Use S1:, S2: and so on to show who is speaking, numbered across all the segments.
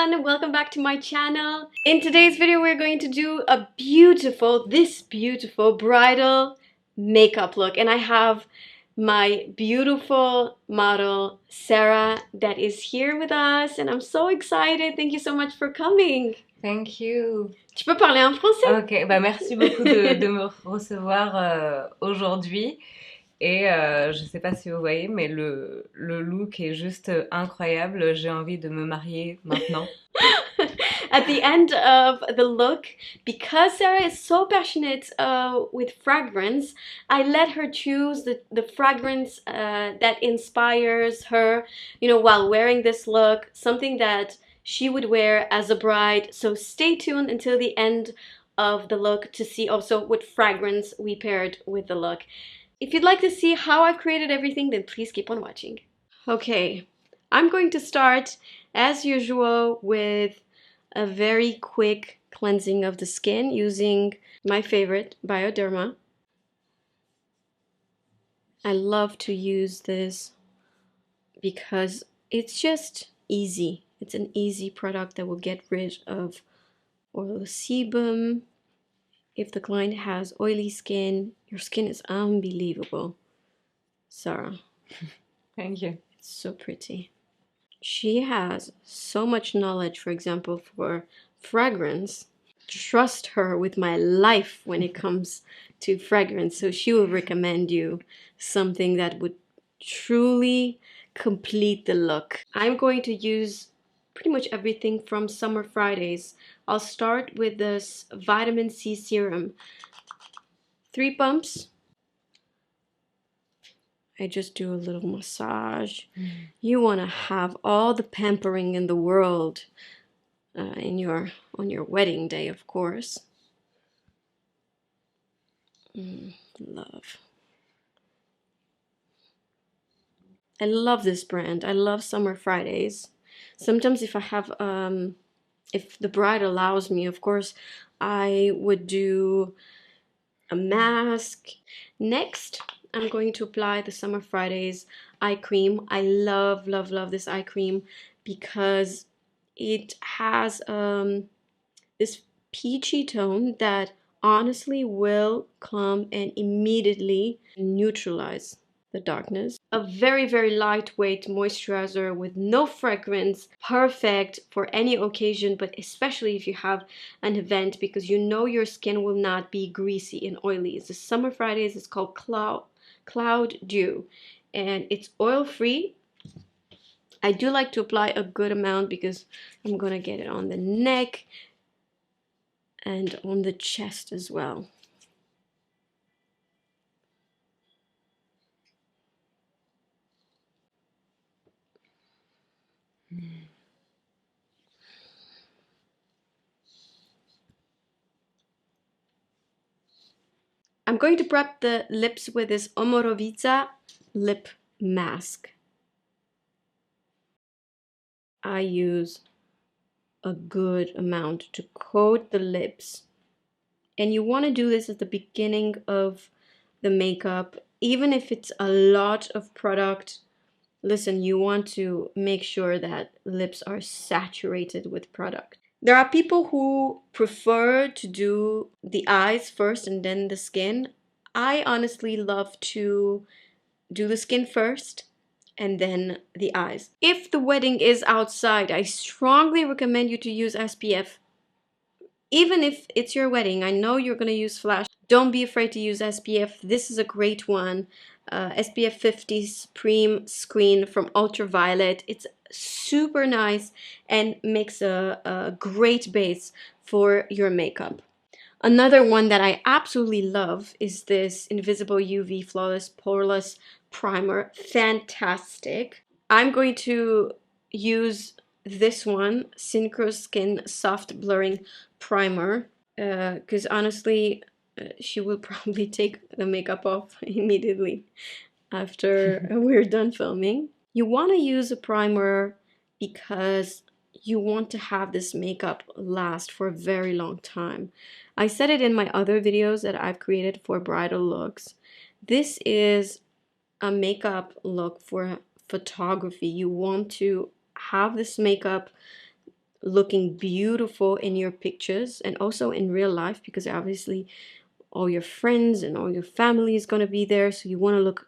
S1: everyone, welcome back to my channel. In today's video we're going to do a this beautiful bridal makeup look, and I have my beautiful model Sarah that is here with us, and I'm so excited. Thank you so much for coming.
S2: Thank you.
S1: Tu peux parler en français?
S2: Ok, bah merci beaucoup de me recevoir aujourd'hui. Et je sais pas si vous voyez, mais le look est juste incroyable. J'ai envie de me marier maintenant.
S1: At the end of the look, because Sarah is so passionate with fragrance, I let her choose the fragrance that inspires her, you know, while wearing this look, something that she would wear as a bride. So stay tuned until the end of the look to see also what fragrance we paired with the look. If you'd like to see how I've created everything, then please keep on watching. Okay, I'm going to start as usual with a very quick cleansing of the skin using my favorite, Bioderma. I love to use this because it's just easy. It's an easy product that will get rid of oil sebum. If the client has oily skin, your skin is unbelievable. Sarah.
S2: Thank you.
S1: It's so pretty. She has so much knowledge, for example, for fragrance. Trust her with my life when it comes to fragrance. So she will recommend you something that would truly complete the look. I'm going to use pretty much everything from Summer Fridays. I'll start with this vitamin C serum. 3 pumps. I just do a little massage. You want to have all the pampering in the world on your wedding day, of course. Love. I love this brand. I love Summer Fridays. Sometimes if I have, if the bride allows me, of course, I would do a mask. Next, I'm going to apply the Summer Fridays eye cream. I love, love, love this eye cream because it has this peachy tone that honestly will come and immediately neutralize the darkness. A very, very lightweight moisturizer with no fragrance, perfect for any occasion, but especially if you have an event, because you know your skin will not be greasy and oily. It's the Summer Fridays. It's called Cloud Dew, and it's oil free. I do like to apply a good amount because I'm gonna get it on the neck and on the chest as well. I'm going to prep the lips with this Omorovicza lip mask. I use a good amount to coat the lips. And you want to do this at the beginning of the makeup, even if it's a lot of product. Listen, you want to make sure that lips are saturated with product. There are people who prefer to do the eyes first and then the skin. I honestly love to do the skin first and then the eyes. If the wedding is outside, I strongly recommend you to use SPF. Even if it's your wedding, I know you're gonna use flash. Don't be afraid to use SPF. This is a great one. SPF 50 Supreme Screen from Ultraviolet. It's super nice and makes a great base for your makeup. Another one that I absolutely love is this Invisible UV Flawless Poreless Primer. Fantastic. I'm going to use this one, Synchro Skin Soft Blurring Primer, because honestly, she will probably take the makeup off immediately after we're done filming. You want to use a primer because you want to have this makeup last for a very long time. I said it in my other videos that I've created for bridal looks. This is a makeup look for photography. You want to have this makeup looking beautiful in your pictures and also in real life, because obviously all your friends and all your family is going to be there, so you want to look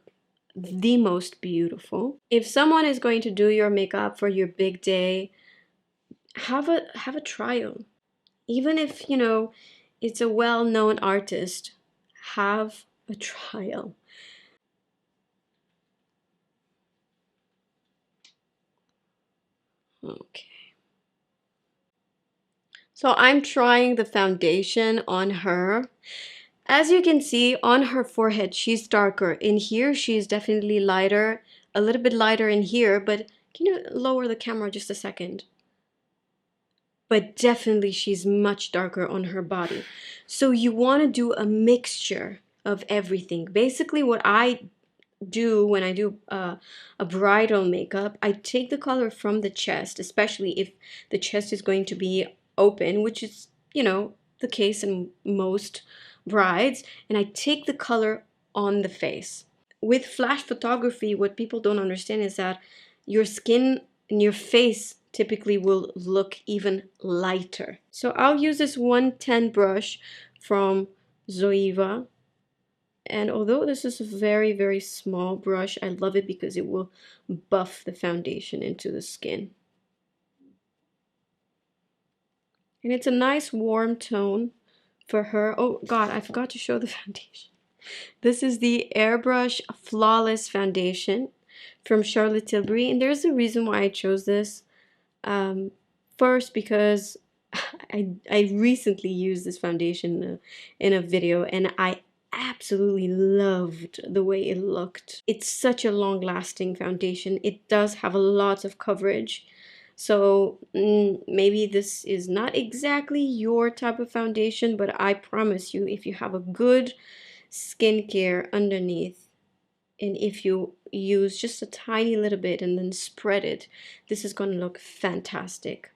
S1: the most beautiful. If someone is going to do your makeup for your big day, have a trial. Even if, you know, it's a well-known artist, have a trial. Okay. So I'm trying the foundation on her. As you can see on her forehead, she's darker. In here, she's definitely lighter, a little bit lighter in here, but can you lower the camera just a second? But definitely she's much darker on her body. So you want to do a mixture of everything. Basically what I do when I do a bridal makeup, I take the color from the chest, especially if the chest is going to be open, which is, you know, the case in most brides, and I take the color on the face. With flash photography, what people don't understand is that your skin and your face typically will look even lighter. So I'll use this 110 brush from Zoeva. And although this is a very, very small brush, I love it because it will buff the foundation into the skin. And it's a nice warm tone for her. Oh God, I forgot to show the foundation. This is the Airbrush Flawless Foundation from Charlotte Tilbury. And there's a reason why I chose this. First, because I recently used this foundation in a video, and I absolutely loved the way it looked. It's such a long-lasting foundation. It does have a lot of coverage. So maybe this is not exactly your type of foundation, but I promise you, if you have a good skincare underneath, and if you use just a tiny little bit and then spread it, this is going to look fantastic.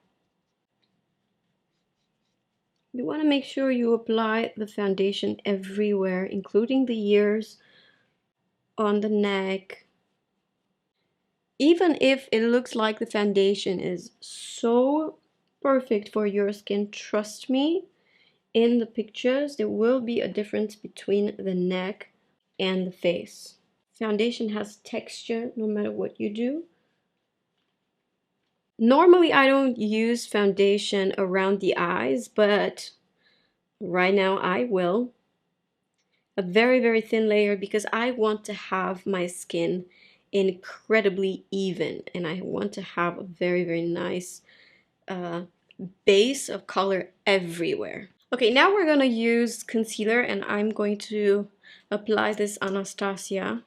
S1: You want to make sure you apply the foundation everywhere, including the ears, on the neck. Even if it looks like the foundation is so perfect for your skin, trust me, in the pictures there will be a difference between the neck and the face. Foundation has texture no matter what you do. Normally I don't use foundation around the eyes, but right now I will. A very, very thin layer because I want to have my skin incredibly even, and I want to have a very, very nice base of color everywhere. Okay, now we're going to use concealer, and I'm going to apply this Anastasia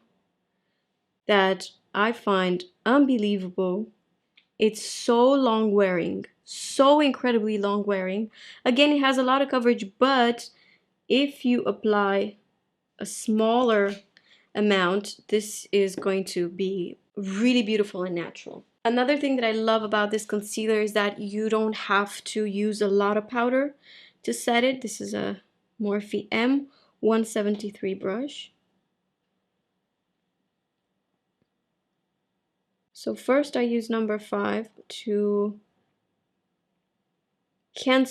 S1: that I find unbelievable. It's so long wearing, so incredibly long wearing. Again, it has a lot of coverage, but if you apply a smaller amount, this is going to be really beautiful and natural. Another thing that I love about this concealer is that you don't have to use a lot of powder to set it. This is a Morphe M 173 brush. So first I use number 5 to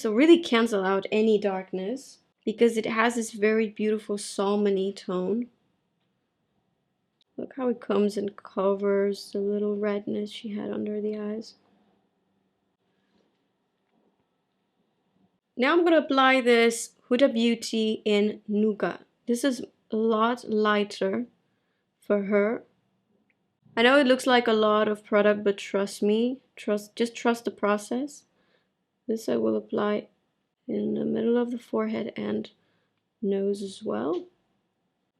S1: really cancel out any darkness, because it has this very beautiful salmony tone. Look how it comes and covers the little redness she had under the eyes. Now I'm going to apply this Huda Beauty in Nougat. This is a lot lighter for her. I know it looks like a lot of product, but trust me, just trust the process. This I will apply in the middle of the forehead and nose as well.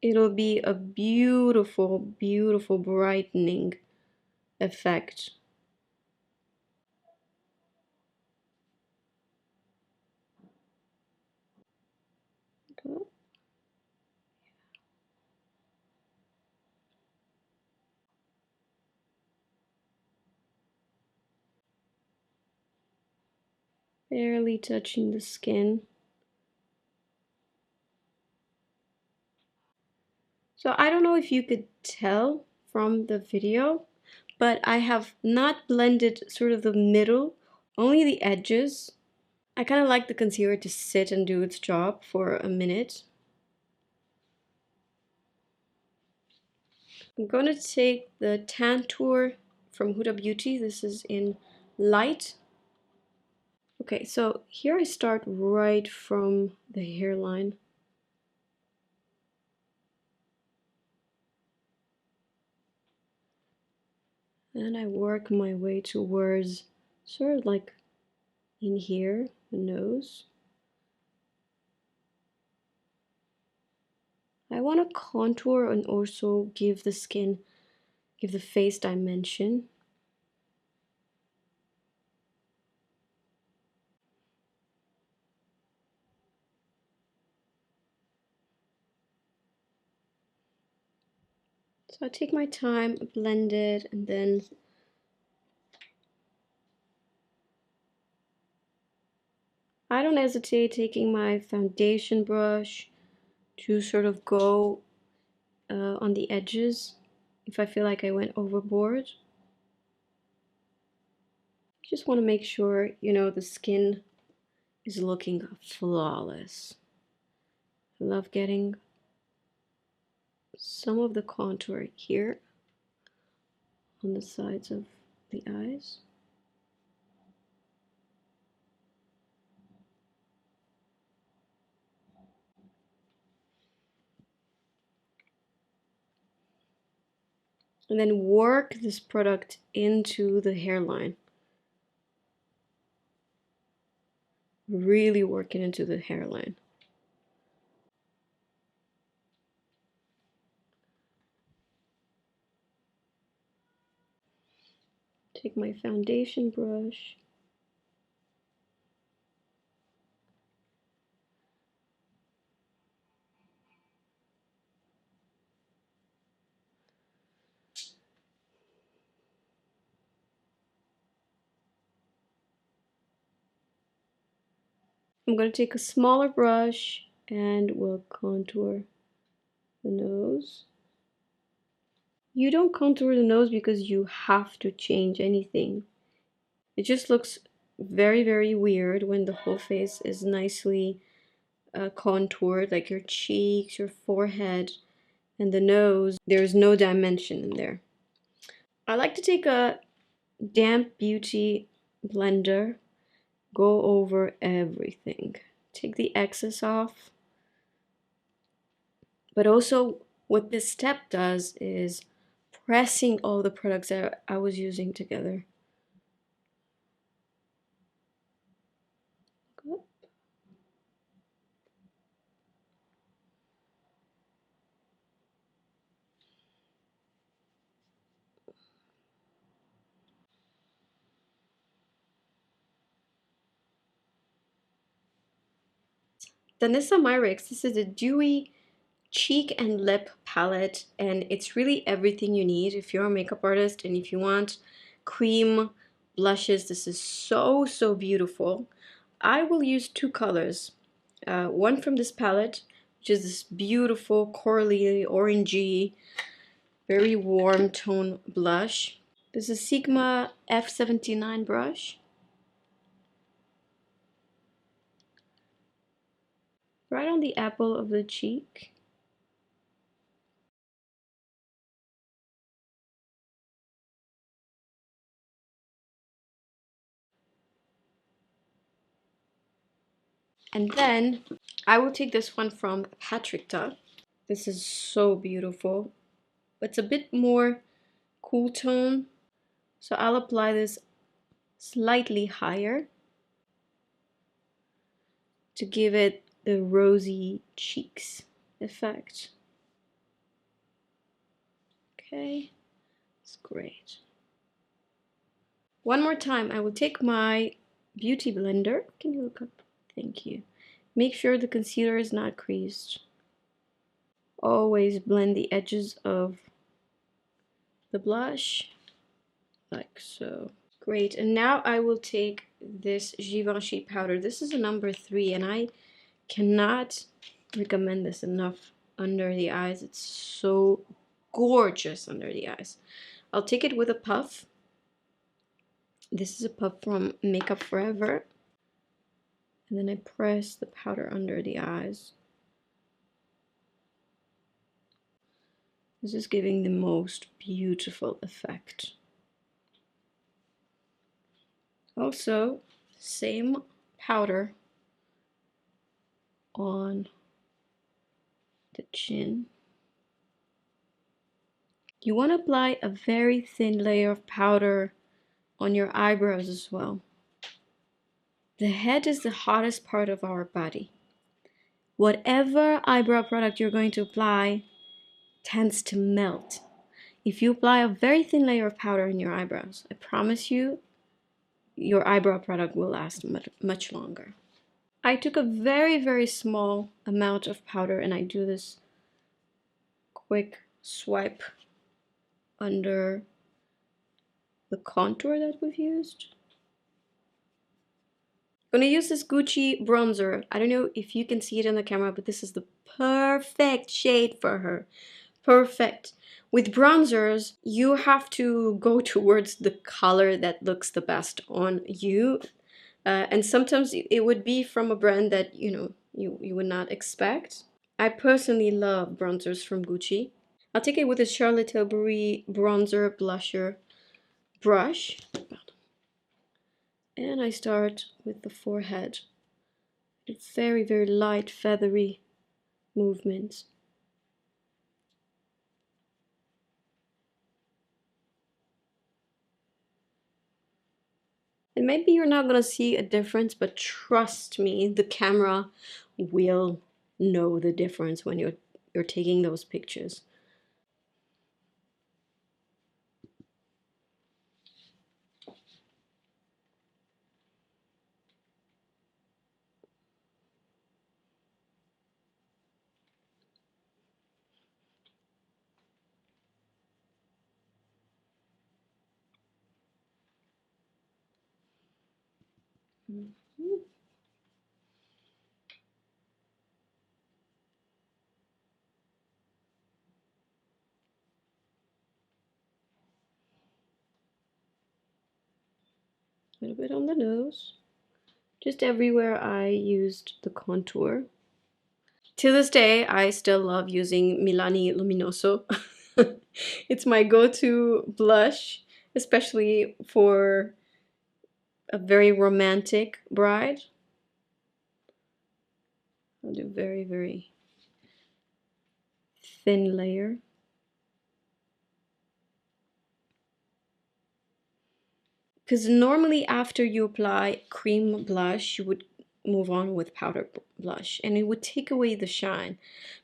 S1: It'll be a beautiful, beautiful brightening effect. Okay. Barely touching the skin. So I don't know if you could tell from the video, but I have not blended sort of the middle only the edges. I kind of like the concealer to sit and do its job for a minute. I'm going to take the Tantour from Huda Beauty. This is in light. Okay, so here I start right from the hairline. And I work my way towards sort of like in here, the nose. I want to contour and also give the skin, give the face dimension. So I take my time, blend it, and then I don't hesitate taking my foundation brush to sort of go on the edges if I feel like I went overboard. Just want to make sure, you know, the skin is looking flawless. I love getting some of the contour here on the sides of the eyes. And then work this product into the hairline. Really work it into the hairline. Take my foundation brush. I'm going to take a smaller brush and we'll contour the nose. You don't contour the nose because you have to change anything. It just looks very, very weird when the whole face is nicely contoured, like your cheeks, your forehead, and the nose. There's no dimension in there. I like to take a damp beauty blender, go over everything. Take the excess off. But also what this step does is pressing all the products that I was using together. Good. Danessa Myricks, this is a dewy cheek and lip palette, and it's really everything you need if you're a makeup artist and if you want cream blushes. This is so, so beautiful. I will use two colors. One from this palette, which is this beautiful corally orangey, very warm tone blush. This is Sigma F79 brush. Right on the apple of the cheek. And then I will take this one from Patrickta. This is so beautiful. It's a bit more cool tone. So I'll apply this slightly higher to give it the rosy cheeks effect. Okay, it's great. One more time, I will take my beauty blender. Can you look up? Thank you. Make sure the concealer is not creased. Always blend the edges of the blush, like so. Great, and now I will take this Givenchy powder. This is a number 3, and I cannot recommend this enough under the eyes. It's so gorgeous under the eyes. I'll take it with a puff, This is a puff from Makeup Forever. And then I press the powder under the eyes. This is giving the most beautiful effect. Also, same powder on the chin. You want to apply a very thin layer of powder on your eyebrows as well. The head is the hottest part of our body. Whatever eyebrow product you're going to apply tends to melt. If you apply a very thin layer of powder in your eyebrows, I promise you, your eyebrow product will last much longer. I took a very small amount of powder and I do this quick swipe under the contour that we've used. I'm gonna use this Gucci bronzer. I don't know if you can see it on the camera, but this is the perfect shade for her. Perfect. With bronzers, you have to go towards the color that looks the best on you. And sometimes it would be from a brand that, you know, you would not expect. I personally love bronzers from Gucci. I'll take it with a Charlotte Tilbury bronzer blusher brush. And I start with the forehead. Very light, feathery movements. And maybe you're not gonna see a difference, but trust me, the camera will know the difference when you're taking those pictures. Mm-hmm. A little bit on the nose. Just everywhere I used the contour. To this day, I still love using Milani Luminoso. It's my go-to blush, especially for a very romantic bride. I'll do very thin layer. Because normally after you apply cream blush, you would move on with powder blush and it would take away the shine.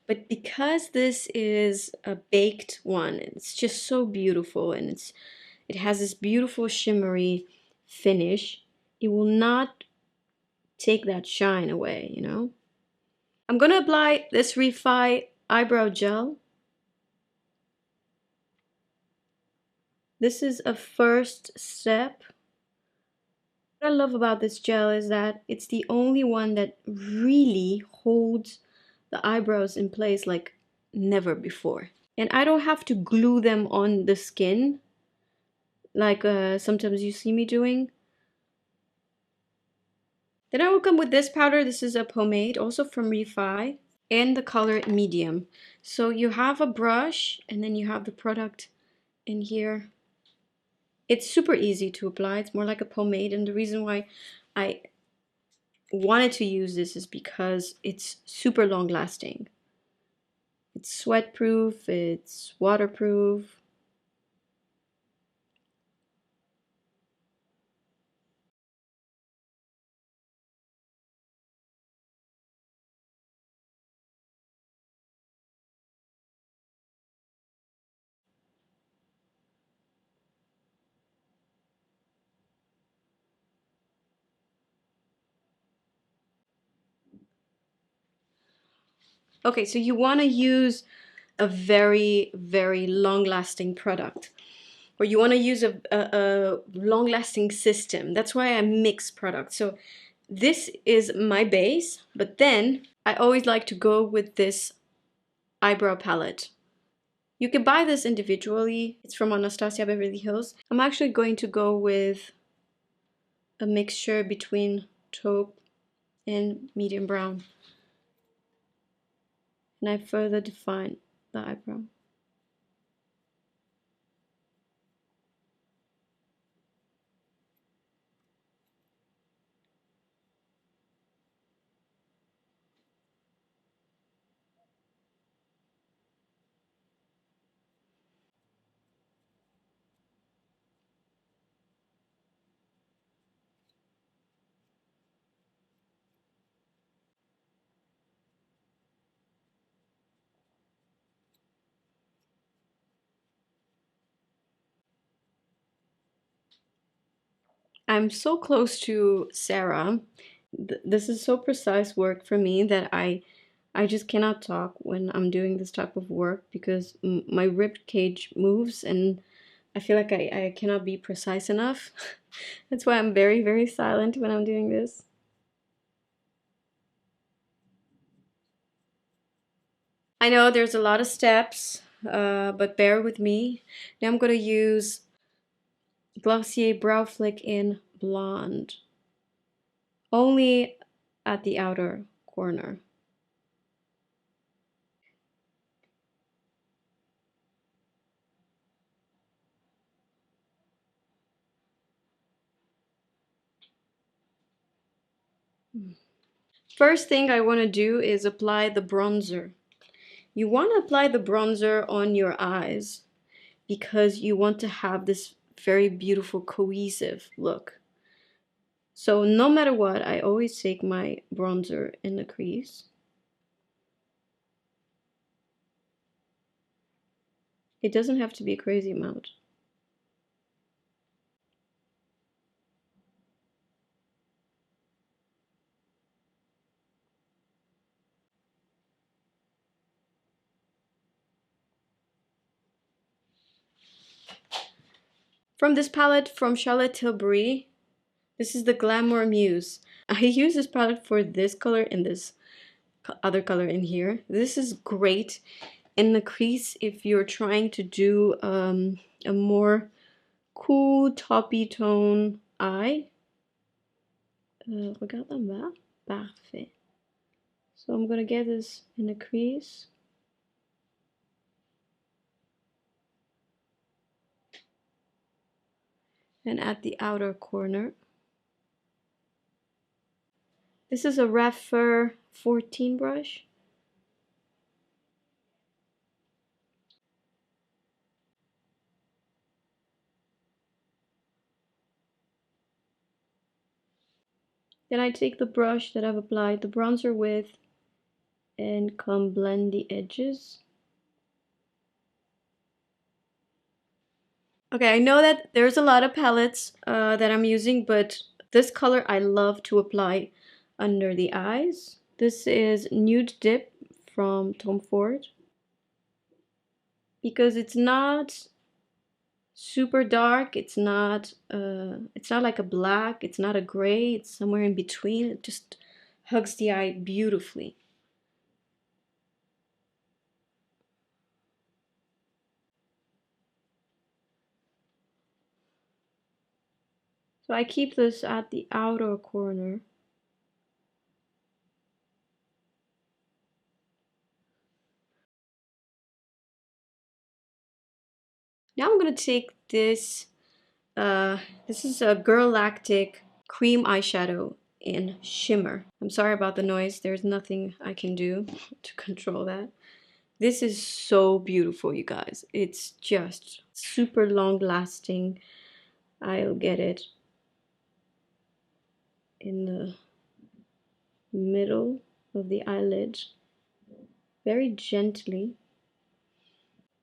S1: But because this is a baked one, it's just so beautiful and it has this beautiful shimmery finish. It will not take that shine away, you know? I'm gonna apply this Refi Eyebrow Gel. This is a first step. What I love about this gel is that it's the only one that really holds the eyebrows in place like never before. And I don't have to glue them on the skin like sometimes you see me doing. Then I will come with this powder. This is a pomade, also from Refi, and the color medium. So you have a brush and then you have the product in here. It's super easy to apply. It's more like a pomade, and the reason why I wanted to use this is because it's super long lasting. It's sweat proof, it's waterproof. Okay, so you want to use a very long lasting product, or you want to use a long lasting system. That's why I mix products. So this is my base, but then I always like to go with this eyebrow palette. You can buy this individually. It's from Anastasia Beverly Hills. I'm actually going to go with a mixture between taupe and medium brown. And I further define the eyebrow. I'm so close to Sarah. This is so precise work for me that I just cannot talk when I'm doing this type of work because my rib cage moves and I feel like I cannot be precise enough. That's why I'm very, very silent when I'm doing this. I know there's a lot of steps, but bear with me. Now I'm going to use Glossier Brow Flick in Blonde. Only at the outer corner. First thing I want to do is apply the bronzer. You want to apply the bronzer on your eyes because you want to have this very beautiful cohesive look. So no matter what, I always take my bronzer in the crease. It doesn't have to be a crazy amount. From this palette from Charlotte Tilbury, this is the Glamour Muse. I use this palette for this color and this other color in here. This is great in the crease if you're trying to do a more cool taupey tone eye. Regarde en bas. Parfait. So I'm gonna get this in the crease. And at the outer corner. This is a Refy 14 brush. Then I take the brush that I've applied the bronzer with and come blend the edges. Okay, I know that there's a lot of palettes that I'm using, but this color I love to apply under the eyes. This is Nude Dip from Tom Ford because it's not super dark. It's not like a black. It's not a gray. It's somewhere in between. It just hugs the eye beautifully. So I keep this at the outer corner. Now I'm gonna take this. This is a Girl Lactic cream eyeshadow in shimmer. I'm sorry about the noise. There's nothing I can do to control that. This is so beautiful, you guys. It's just super long lasting. I'll get it in the middle of the eyelid very gently.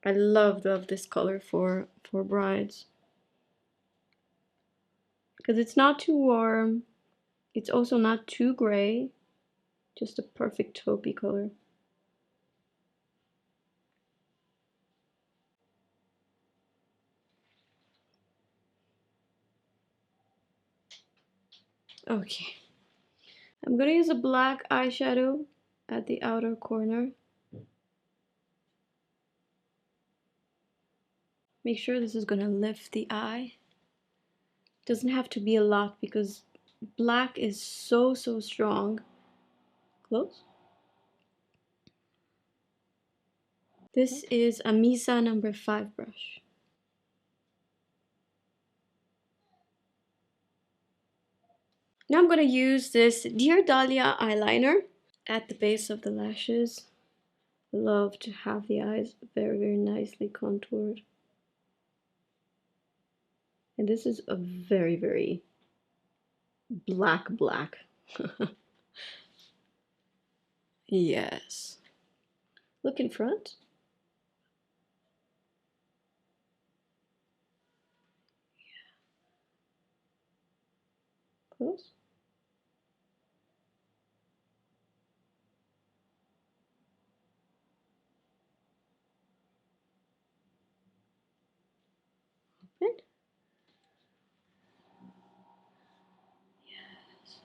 S1: I love this color for brides because it's not too warm. It's also not too gray. Just a perfect taupey color. Okay. I'm gonna use a black eyeshadow at the outer corner. Make sure this is gonna lift the eye. Doesn't have to be a lot because black is so strong. Close. This is a Misa number 5 brush. Now I'm going to use this Dear Dahlia eyeliner at the base of the lashes. I love to have the eyes very nicely contoured. And this is a very black. Yes. Look in front. Close. Open. Yes.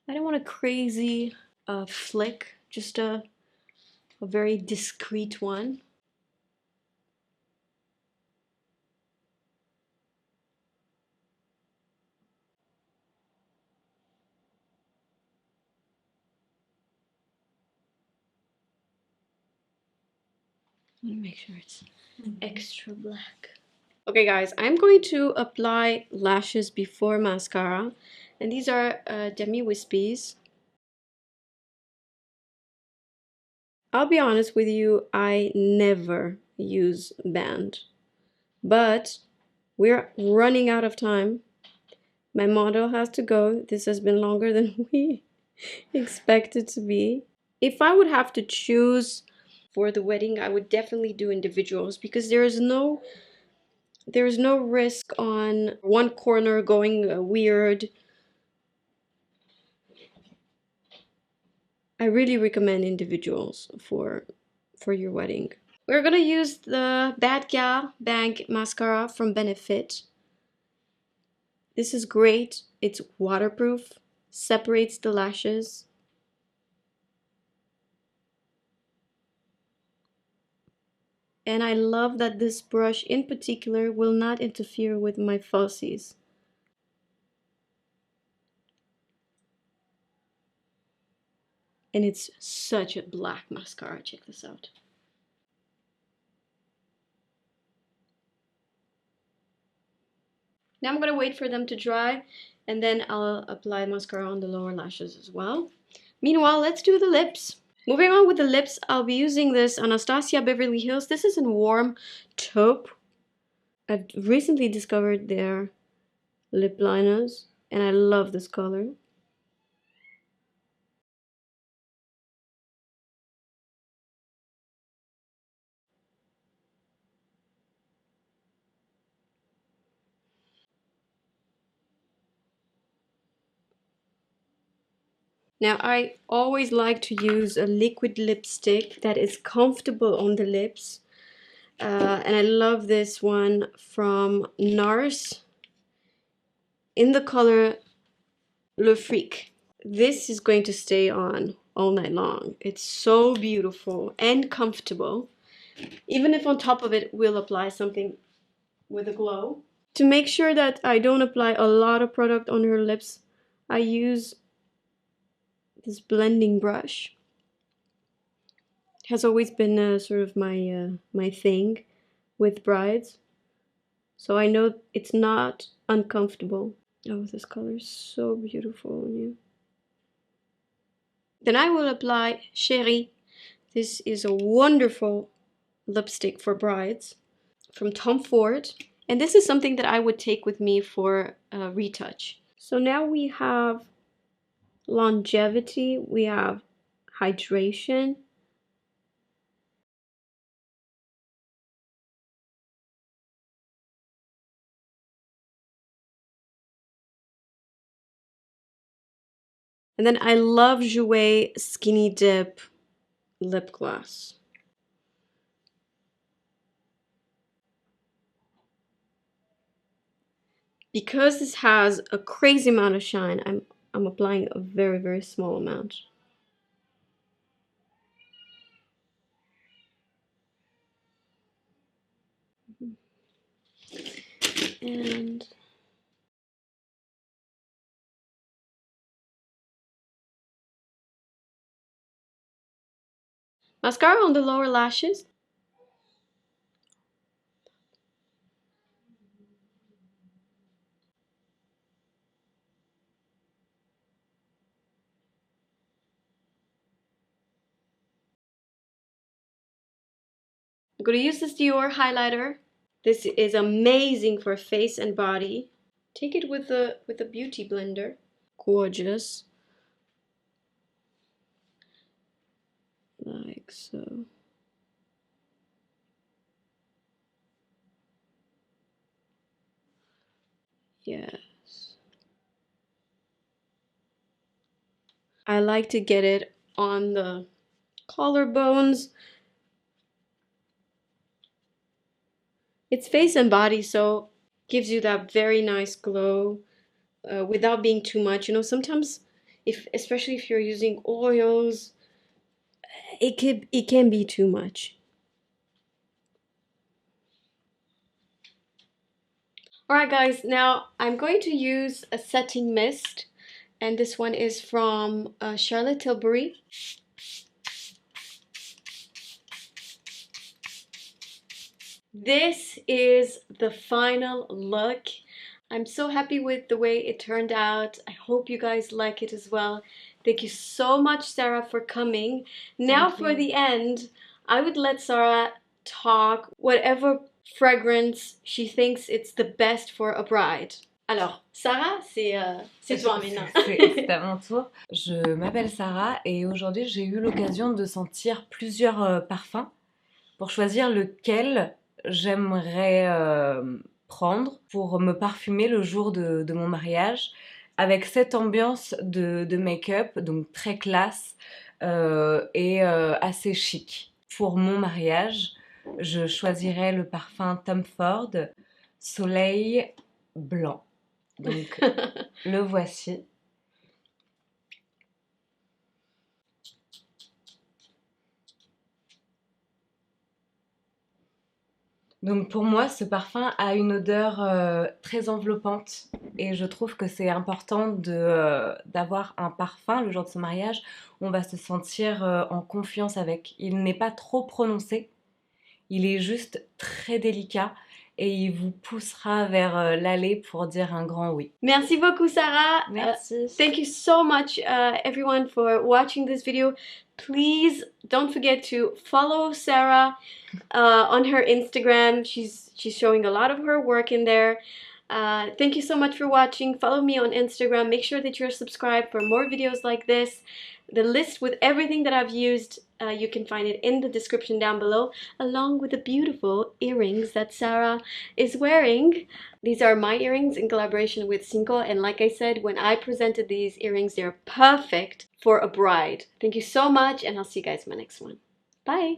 S1: I don't want a crazy flick, just a very discreet one. Let me make sure it's extra black. Okay guys, I'm going to apply lashes before mascara, and these are Demi Wispies. I'll be honest with you, I never use band, but we're running out of time. My model has to go. This has been longer than we expected to be. If I would have to choose for the wedding, I would definitely do individuals because there's no risk on one corner going weird. I really recommend individuals for your wedding. We're gonna use the Bad Gal Bang mascara from Benefit. This is great. It's waterproof, separates the lashes. And I love that this brush in particular will not interfere with my falsies. And it's such a black mascara. Check this out. Now I'm gonna wait for them to dry, and then I'll apply mascara on the lower lashes as well. Meanwhile, let's do the lips. Moving on with the lips, I'll be using this Anastasia Beverly Hills. This is in Warm Taupe. I've recently discovered their lip liners, and I love this color. Now, I always like to use a liquid lipstick that is comfortable on the lips. And I love this one from NARS in the color Le Freak. This is going to stay on all night long. It's so beautiful and comfortable. Even if on top of it we'll apply something with a glow. To make sure that I don't apply a lot of product on her lips, I use this blending brush. It has always been sort of my thing with brides, so I know it's not uncomfortable. Oh, this color is so beautiful on you. Then I will apply Chérie. This is a wonderful lipstick for brides from Tom Ford, and this is something that I would take with me for a retouch. So now we have longevity, we have hydration, and then I love Jouer Skinny Dip lip gloss. Because this has a crazy amount of shine, I'm applying a very small amount. And mascara on the lower lashes. I'm going to use this Dior highlighter. This is amazing for face and body. Take it with a beauty blender. Gorgeous. Like so. Yes. I like to get it on the collarbones. It's face and body, so gives you that very nice glow without being too much. You know, sometimes especially if you're using oils, it can be too much. Alright guys, now I'm going to use a setting mist, and this one is from Charlotte Tilbury. This is the final look. I'm so happy with the way it turned out. I hope you guys like it as well. Thank you so much, Sarah, for coming. Now for the end, I would let Sarah talk whatever fragrance she thinks it's the best for a bride. Alors, Sarah, c'est toi maintenant.
S2: C'est à mon tour. Je m'appelle Sarah et aujourd'hui j'ai eu l'occasion de sentir plusieurs parfums pour choisir lequel j'aimerais prendre pour me parfumer le jour de mon mariage avec cette ambiance de make-up, donc très classe et assez chic. Pour mon mariage, je choisirais le parfum Tom Ford Soleil Blanc. Donc le voici. Donc pour moi, ce parfum a une odeur très enveloppante et je trouve que c'est important d'avoir un parfum le jour de son mariage où on va se sentir en confiance avec. Il n'est pas trop prononcé, il est juste très délicat et il vous poussera vers l'aller pour dire un grand oui.
S1: Merci beaucoup, Sarah.
S2: Merci.
S1: Thank you so much, everyone, for watching this video. Please don't forget to follow Sarah on her Instagram. She's showing a lot of her work in there. Thank you so much for watching. Follow me on Instagram. Make sure that you're subscribed for more videos like this. The list with everything that I've used, you can find it in the description down below, along with the beautiful earrings that Sarah is wearing. These are my earrings in collaboration with Synchro, and like I said, when I presented these earrings, they're perfect for a bride. Thank you so much, and I'll see you guys in my next one. Bye!